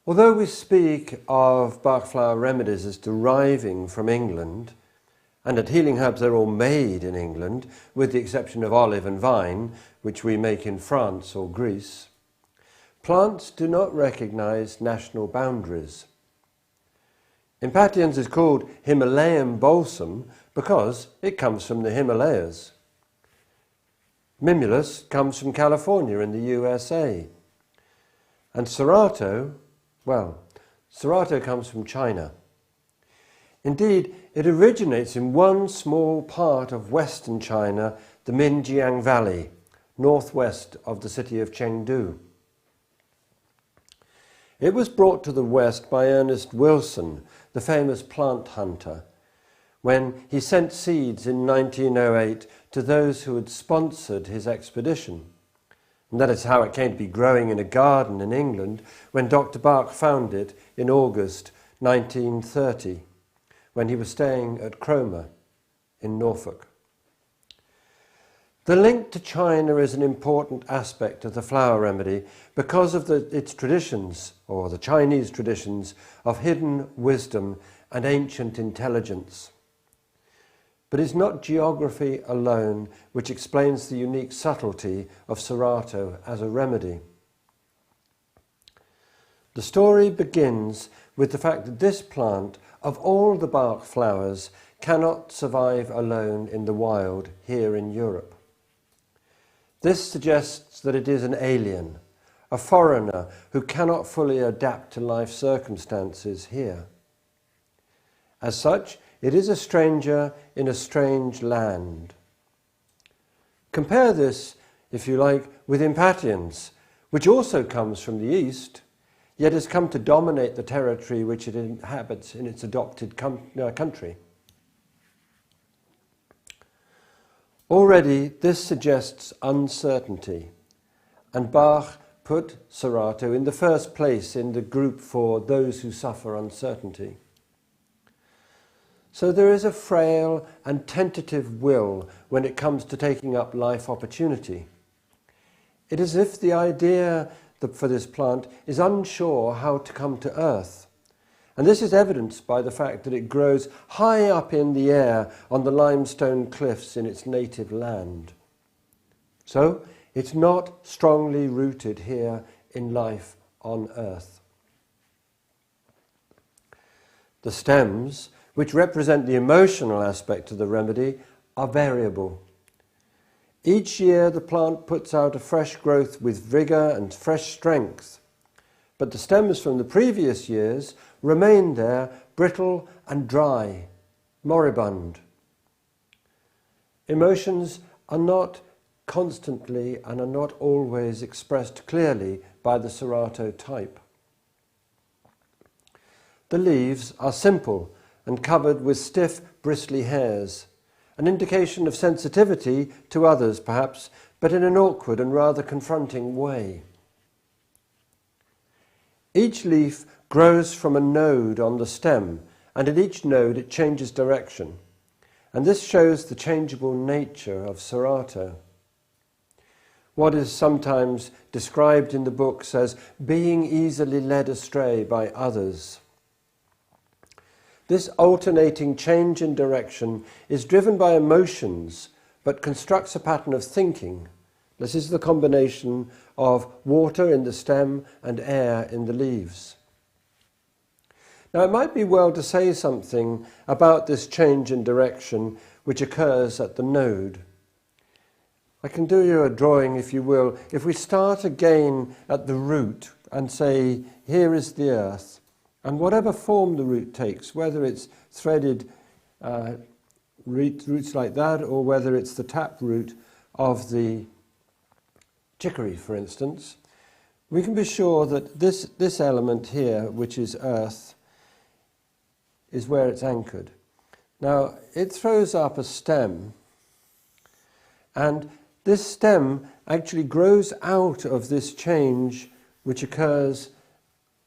Although we speak of Bach flower remedies as deriving from England, and that healing herbs are all made in England, with the exception of olive and vine, which we make in France or Greece, plants do not recognise national boundaries. Impatiens is called Himalayan balsam because it comes from the Himalayas. Mimulus comes from California in the USA. And Cerato, well, Cerato comes from China. Indeed, it originates in one small part of western China, the Minjiang Valley, northwest of the city of Chengdu. It was brought to the West by Ernest Wilson, the famous plant hunter, when he sent seeds in 1908 to those who had sponsored his expedition. And that is how it came to be growing in a garden in England when Dr. Bach found it in August 1930, when he was staying at Cromer in Norfolk. The link to China is an important aspect of the flower remedy because of its traditions, or the Chinese traditions, of hidden wisdom and ancient intelligence. But it's not geography alone which explains the unique subtlety of Cerato as a remedy. The story begins with the fact that this plant, of all the Bach flowers, cannot survive alone in the wild here in Europe. This suggests that it is an alien, a foreigner who cannot fully adapt to life circumstances here. As such, it is a stranger in a strange land. Compare this, if you like, with Impatiens, which also comes from the east, yet has come to dominate the territory which it inhabits in its adopted country. Already this suggests uncertainty, and Bach put Cerato in the first place in the group for those who suffer uncertainty. So there is a frail and tentative will when it comes to taking up life opportunity. It is as if the idea for this plant is unsure how to come to earth. And this is evidenced by the fact that it grows high up in the air on the limestone cliffs in its native land. So it's not strongly rooted here in life on earth. The stems, which represent the emotional aspect of the remedy, are variable. Each year the plant puts out a fresh growth with vigour and fresh strength, but the stems from the previous years remain there brittle and dry, moribund. Emotions are not constantly and are not always expressed clearly by the Cerato type. The leaves are simple and covered with stiff, bristly hairs, an indication of sensitivity to others perhaps, but in an awkward and rather confronting way. Each leaf grows from a node on the stem, and at each node it changes direction, and this shows the changeable nature of Cerato. What is sometimes described in the books as being easily led astray by others. This alternating change in direction is driven by emotions, but constructs a pattern of thinking. This is the combination of water in the stem and air in the leaves. Now it might be well to say something about this change in direction which occurs at the node. I can do you a drawing, if you will. If we start again at the root and say, here is the earth, and whatever form the root takes, whether it's threaded roots like that, or whether it's the tap root of the chicory, for instance, we can be sure that this element here, which is earth, is where it's anchored. Now, it throws up a stem, and this stem actually grows out of this change which occurs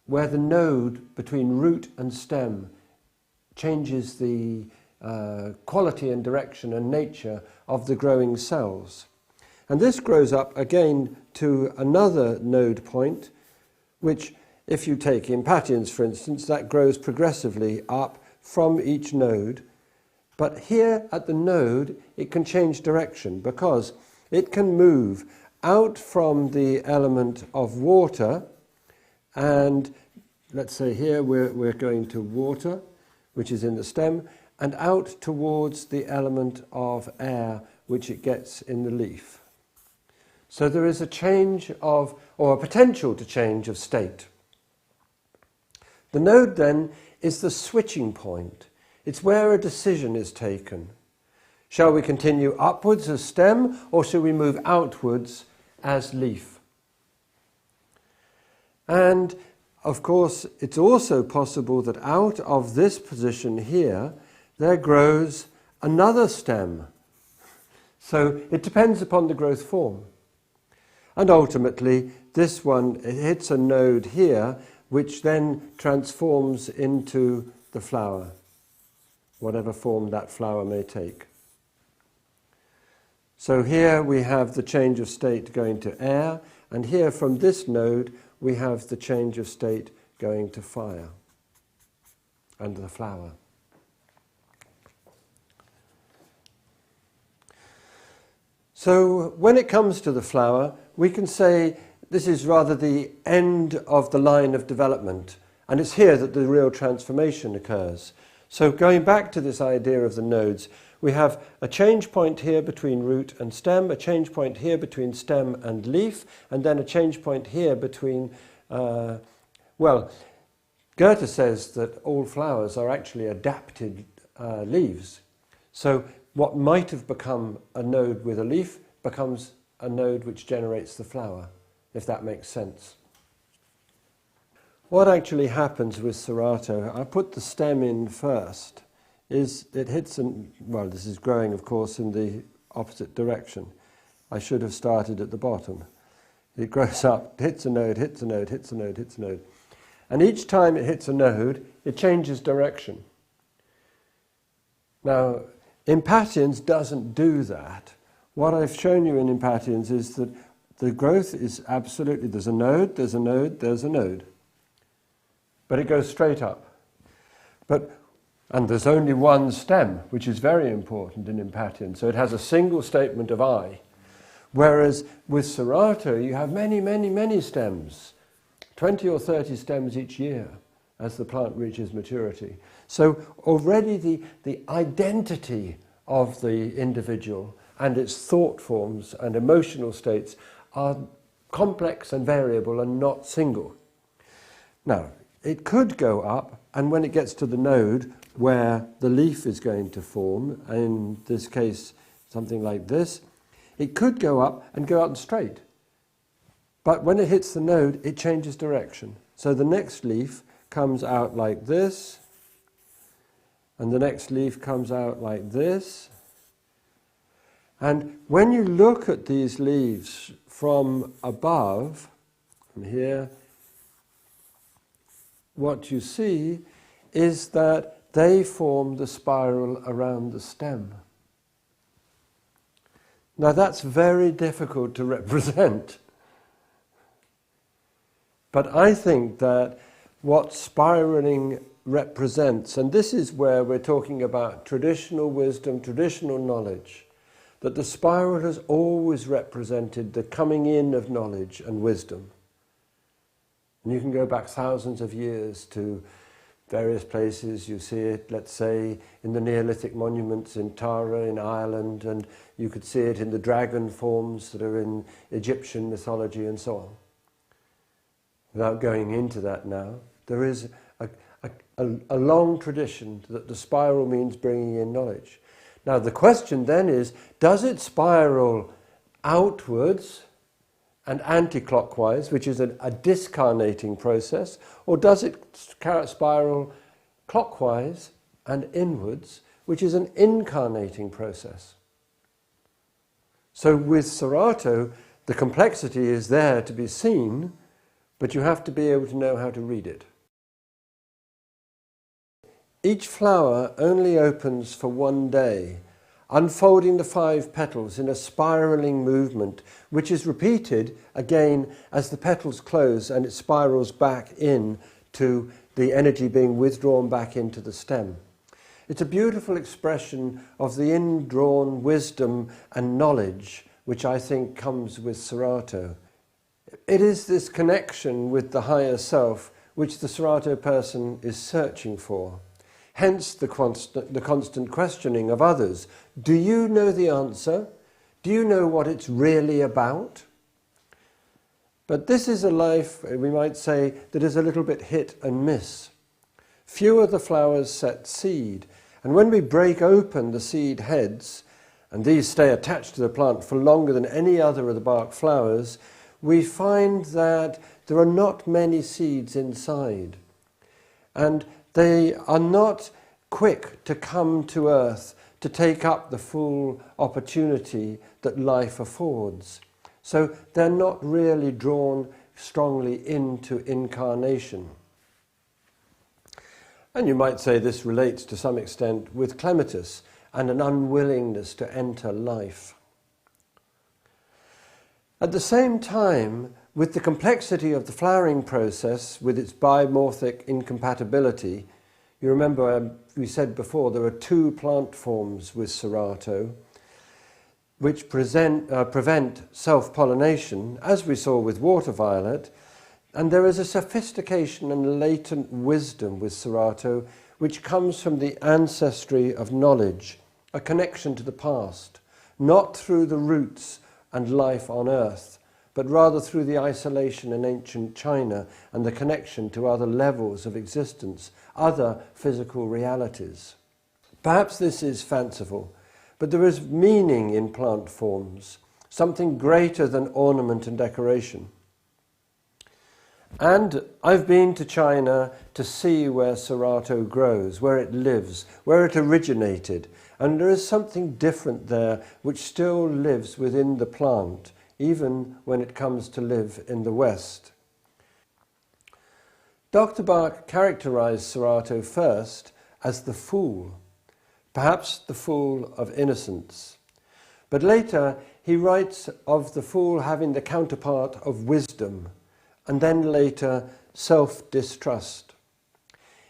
where the node between root and stem changes the quality and direction and nature of the growing cells. And this grows up again to another node point, which if you take impatiens, for instance, that grows progressively up from each node. But here at the node, it can change direction because it can move out from the element of water, and let's say here we're going to water, which is in the stem, and out towards the element of air, which it gets in the leaf. So there is a change of, or a potential to change of state. The node then is the switching point. It's where a decision is taken. Shall we continue upwards as stem, or shall we move outwards as leaf? And of course, it's also possible that out of this position here, there grows another stem. So it depends upon the growth form. And ultimately, this one, it hits a node here, which then transforms into the flower, whatever form that flower may take. So here we have the change of state going to air, and here from this node we have the change of state going to fire and the flower. So when it comes to the flower, we can say this is rather the end of the line of development, and it's here that the real transformation occurs. So going back to this idea of the nodes, we have a change point here between root and stem, a change point here between stem and leaf, and then a change point here between, well, Goethe says that all flowers are actually adapted leaves. So what might have become a node with a leaf becomes a node which generates the flower, if that makes sense. What actually happens with Cerato, I put the stem in first, is it hits, well, this is growing, of course, in the opposite direction. I should have started at the bottom. It grows up, hits a node, hits a node, hits a node, hits a node. And each time it hits a node, it changes direction. Now, impatiens doesn't do that. What I've shown you in impatiens is that the growth is absolutely, there's a node, there's a node, there's a node. But it goes straight up. And there's only one stem, which is very important in impatiens. So it has a single statement of I. Whereas with Cerato, you have many, many, many stems. 20 or 30 stems each year as the plant reaches maturity. So already the identity of the individual and its thought forms and emotional states are complex and variable and not single. Now, it could go up, and when it gets to the node where the leaf is going to form, in this case something like this, it could go up and go out straight. But when it hits the node, it changes direction. So the next leaf comes out like this, and the next leaf comes out like this. And when you look at these leaves from above, from here, what you see is that they form the spiral around the stem. Now that's very difficult to represent. But I think that what spiraling represents, and this is where we're talking about traditional wisdom, traditional knowledge, that the spiral has always represented the coming in of knowledge and wisdom. And you can go back thousands of years to various places. You see it, let's say, in the Neolithic monuments in Tara in Ireland, and you could see it in the dragon forms that are in Egyptian mythology and so on. Without going into that now, there is a long tradition that the spiral means bringing in knowledge. Now the question then is, does it spiral outwards and anti-clockwise, which is a discarnating process, or does it spiral clockwise and inwards, which is an incarnating process? So with Cerato, the complexity is there to be seen, but you have to be able to know how to read it. Each flower only opens for one day, unfolding the 5 petals in a spiralling movement, which is repeated again as the petals close and it spirals back in to the energy being withdrawn back into the stem. It's a beautiful expression of the indrawn wisdom and knowledge which I think comes with Cerato. It is this connection with the higher self which the Cerato person is searching for. Hence the constant questioning of others. Do you know the answer? Do you know what it's really about? But this is a life, we might say, that is a little bit hit and miss. Few of the flowers set seed, and when we break open the seed heads, and these stay attached to the plant for longer than any other of the bark flowers, we find that there are not many seeds inside. And they are not quick to come to earth to take up the full opportunity that life affords. So they're not really drawn strongly into incarnation. And you might say this relates to some extent with clematis and an unwillingness to enter life. At the same time, with the complexity of the flowering process, with its bimorphic incompatibility, you remember we said before there are 2 plant forms with Cerato, which prevent self-pollination, as we saw with water violet, and there is a sophistication and latent wisdom with Cerato which comes from the ancestry of knowledge, a connection to the past, not through the roots and life on earth, but rather through the isolation in ancient China and the connection to other levels of existence, other physical realities. Perhaps this is fanciful, but there is meaning in plant forms, something greater than ornament and decoration. And I've been to China to see where Cerato grows, where it lives, where it originated, and there is something different there which still lives within the plant, even when it comes to live in the West. Dr. Bach characterized Cerato first as the fool, perhaps the fool of innocence. But later he writes of the fool having the counterpart of wisdom, and then later self-distrust.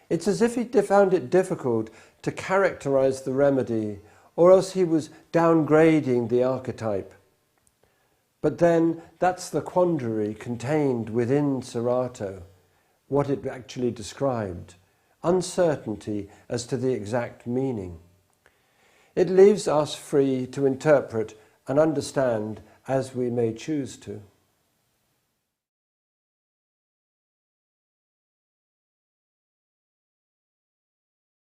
It's as if he found it difficult to characterize the remedy, or else he was downgrading the archetype. But then that's the quandary contained within Cerato, what it actually described, uncertainty as to the exact meaning. It leaves us free to interpret and understand as we may choose to.